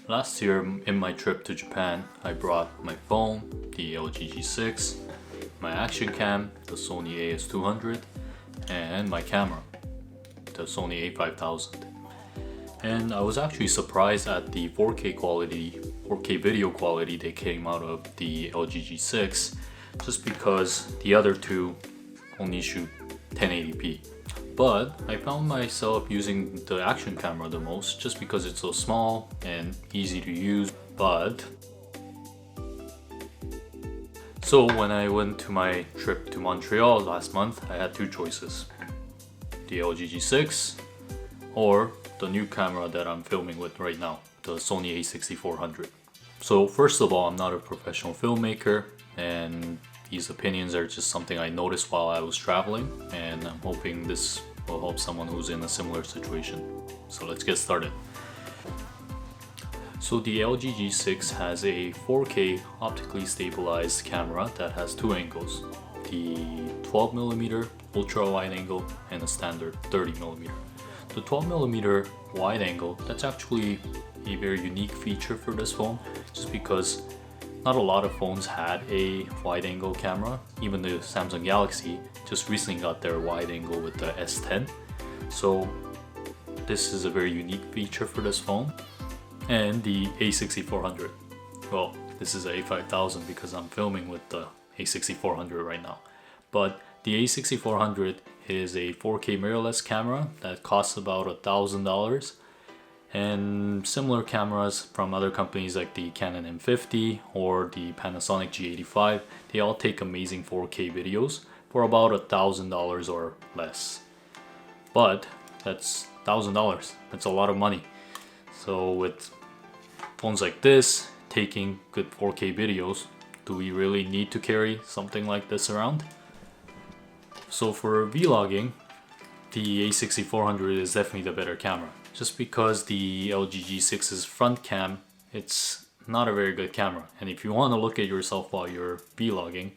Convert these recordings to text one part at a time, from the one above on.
Last year in my trip to Japan, I brought my phone, the LG G6, my action cam, the Sony A6400, and my camera, the Sony A5000. And I was actually surprised at the 4K quality, 4K video quality that came out of the LG G6, just because the other two only shoot 1080p. But I found myself using the action camera the most just because it's so small and easy to use. So when I went to my trip to Montreal last month, I had two choices: the LG G6 or the new camera that I'm filming with right now, the Sony A6400. So first of all, I'm not a professional filmmaker, and these opinions are just something I noticed while I was traveling, and I'm hoping this will help someone who's in a similar situation. So let's get started. So the LG G6 has a 4K optically stabilized camera that has two angles: the 12mm ultra wide angle and a standard 30mm. The 12mm wide angle, that's actually a very unique feature for this phone, just because not a lot of phones had a wide angle camera. Even the Samsung Galaxy just recently got their wide angle with the S10. So this is a very unique feature for this phone. And the A6400. Well, this is a A5000 because I'm filming with the A6400 right now. But the A6400 is a 4K mirrorless camera that costs about $1,000. And similar cameras from other companies like the Canon M50 or the Panasonic G85, they all take amazing 4K videos for about $1,000 or less. But that's $1,000, that's a lot of money. So with phones like this taking good 4K videos, do we really need to carry something like this around? So for vlogging, the A6400 is definitely the better camera. Just because the LG G6's front cam, it's not a very good camera. And if you want to look at yourself while you're vlogging,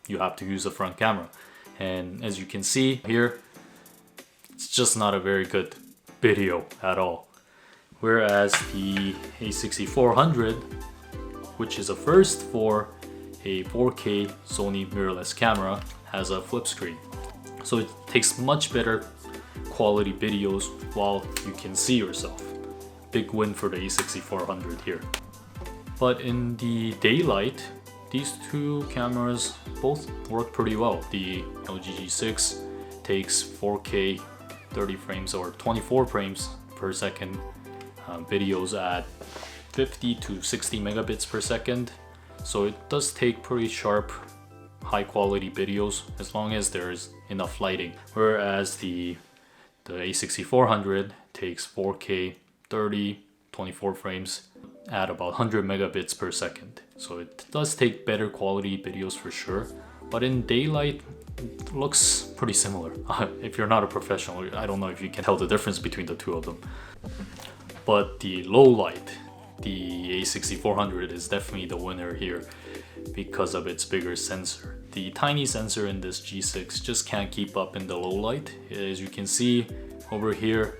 you have to use the front camera. And as you can see here, it's just not a very good video at all. Whereas the A6400, which is a first for a 4K Sony mirrorless camera, has a flip screen. So it takes much better quality videos while you can see yourself. Big win for the A6400 here. But in the daylight, these two cameras both work pretty well. The LG G6 takes 4K 30 frames or 24 frames per second videos at 50 to 60 megabits per second. So it does take pretty sharp, high quality videos as long as there's enough lighting. Whereas the A6400 takes 4K 30, 24 frames at about 100 megabits per second. So it does take better quality videos for sure. But in daylight, it looks pretty similar. If you're not a professional, I don't know if you can tell the difference between the two of them. But the low light, the A6400 is definitely the winner here because of its bigger sensor. The tiny sensor in this G6 just can't keep up in the low light. As you can see over here,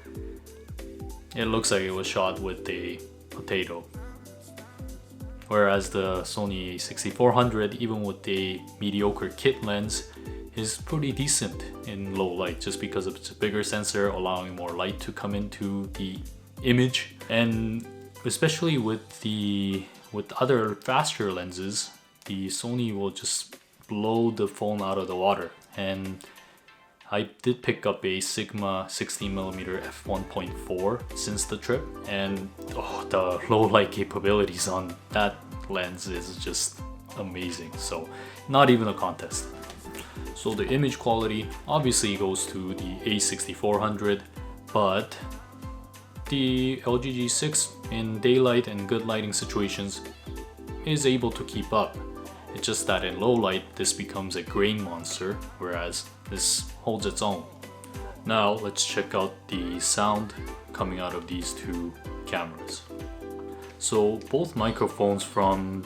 it looks like it was shot with a potato. Whereas the Sony A6400, even with a mediocre kit lens, is pretty decent in low light just because of its bigger sensor, allowing more light to come into the image. And especially with other faster lenses, the Sony will just blow the phone out of the water. And I did pick up a Sigma 16mm f1.4 since the trip, and the low light capabilities on that lens is just amazing. So not even a contest. So the image quality obviously goes to the A6400, but the LG G6 in daylight and good lighting situations is able to keep up. It's just that in low light, this becomes a grain monster, whereas this holds its own. Now let's check out the sound coming out of these two cameras. So both microphones from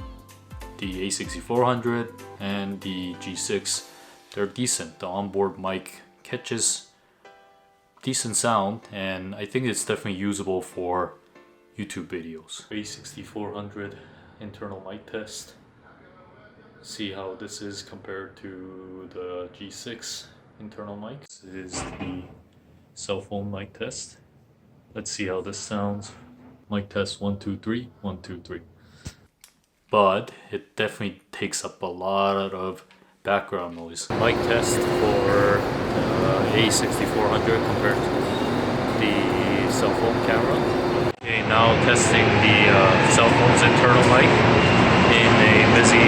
the A6400 and the G6, they're decent. The onboard mic catches decent sound, and I think it's definitely usable for YouTube videos. A6400 internal mic test. See how this is compared to the G6 internal mic. This is the cell phone mic test. Let's see how this sounds. Mic test 1 2 3 1 2 3. But it definitely takes up a lot of background noise. Mic test for A6400 compared to the cell phone camera. Okay, now testing the cell phone's internal mic in a busy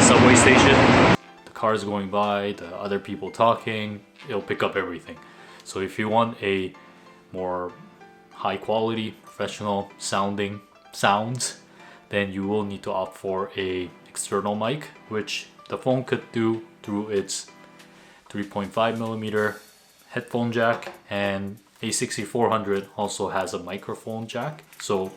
subway station. The cars going by, the other people talking, it'll pick up everything. So if you want a more high quality, professional sounding sounds, then you will need to opt for a external mic, which the phone could do through its 3.5mm headphone jack, and A6400 also has a microphone jack, so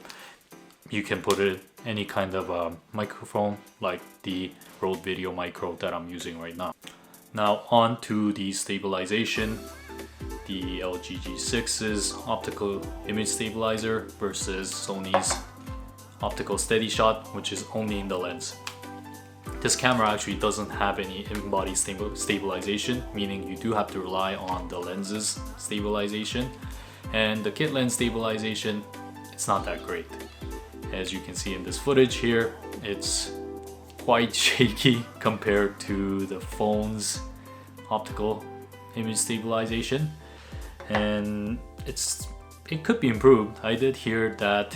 you can put it any kind of microphone like the Rode Video Micro that I'm using right now. Now on to the stabilization. The LG G6's optical image stabilizer versus Sony's optical steady shot, which is only in the lens. This camera actually doesn't have any in-body stabilization, meaning you do have to rely on the lens's stabilization. And the kit lens stabilization, it's not that great. As you can see in this footage here, it's quite shaky compared to the phone's optical image stabilization. And it could be improved. I did hear that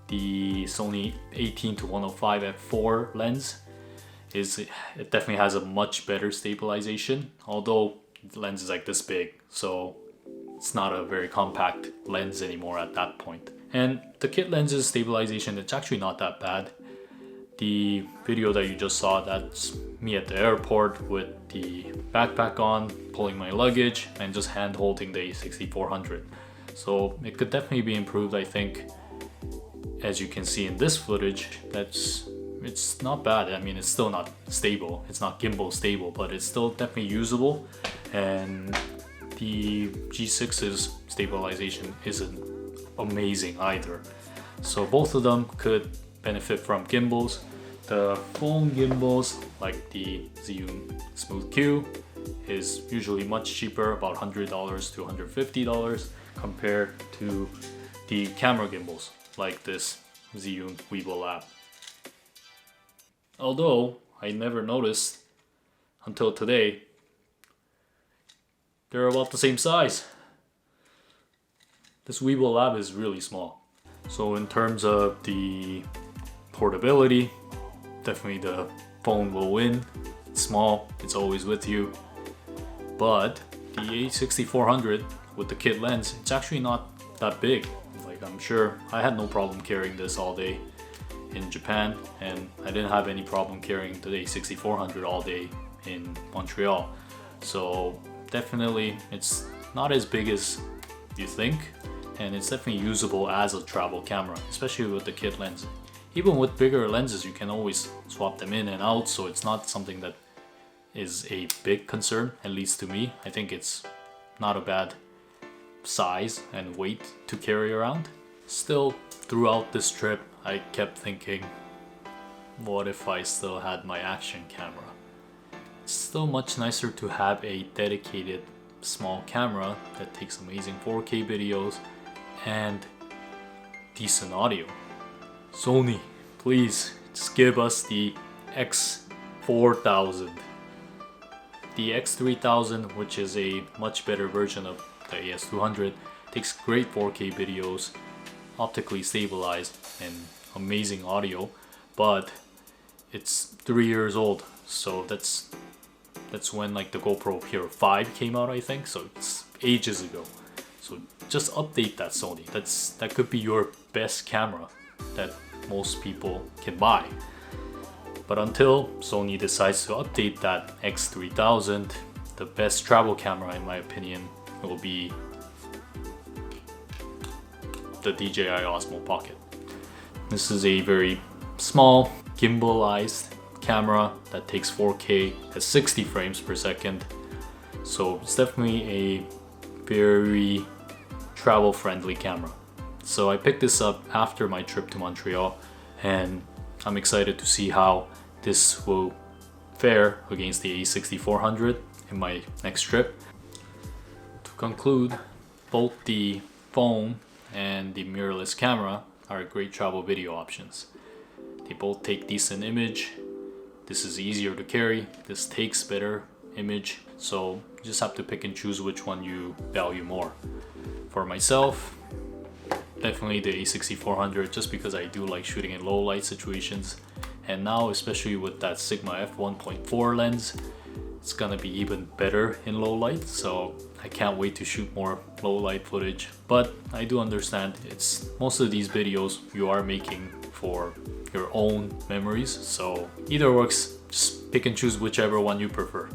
the Sony 18-105 f4 lens it definitely has a much better stabilization, although the lens is like this big, so it's not a very compact lens anymore at that point. And the kit lens's stabilization, it's actually not that bad. The video that you just saw, that's me at the airport with the backpack on, pulling my luggage, and just hand holding the A6400. So it could definitely be improved, I think. As you can see in this footage, it's not bad. I mean, it's still not stable. It's not gimbal stable, but it's still definitely usable. And the G6's stabilization isn't amazing either. So both of them could benefit from gimbals. The phone gimbals, like the Zhiyun Smooth Q, is usually much cheaper, about $100 to $150 compared to the camera gimbals, like this Zhiyun Weibo Lab. Although I never noticed until today, they're about the same size. This Weibo Lab is really small. So in terms of the portability, definitely the phone will win. It's small, it's always with you. But the A6400 with the kit lens, it's actually not that big. Like, I'm sure I had no problem carrying this all day in Japan, and I didn't have any problem carrying the A6400 all day in Montreal. So definitely it's not as big as you think, and it's definitely usable as a travel camera, especially with the kit lens. Even with bigger lenses, you can always swap them in and out, so it's not something that is a big concern, at least to me. I think it's not a bad size and weight to carry around. Still, throughout this trip, I kept thinking, what if I still had my action camera? It's still much nicer to have a dedicated small camera that takes amazing 4K videos and decent audio. Sony, please just give us the X4000. The X3000, which is a much better version of the AS200, takes great 4K videos, optically stabilized, and amazing audio, but it's 3 years old, so that's when like the GoPro Hero 5 came out, I think, so it's ages ago. So just update that, Sony. That could be your best camera that most people can buy. But until Sony decides to update that X3000, the best travel camera in my opinion will be the DJI Osmo Pocket. This is a very small gimbalized camera that takes 4K at 60 frames per second. So it's definitely a very travel friendly camera. So I picked this up after my trip to Montreal, and I'm excited to see how this will fare against the A6400 in my next trip. To conclude, both the phone and the mirrorless camera are great travel video options. They both take decent image. This is easier to carry. This takes better image. So you just have to pick and choose which one you value more. For myself, definitely the A6400, just because I do like shooting in low light situations. And now, especially with that Sigma f1.4 lens, it's gonna be even better in low light. So I can't wait to shoot more low light footage. But I do understand it's most of these videos you are making for your own memories. So either works, just pick and choose whichever one you prefer.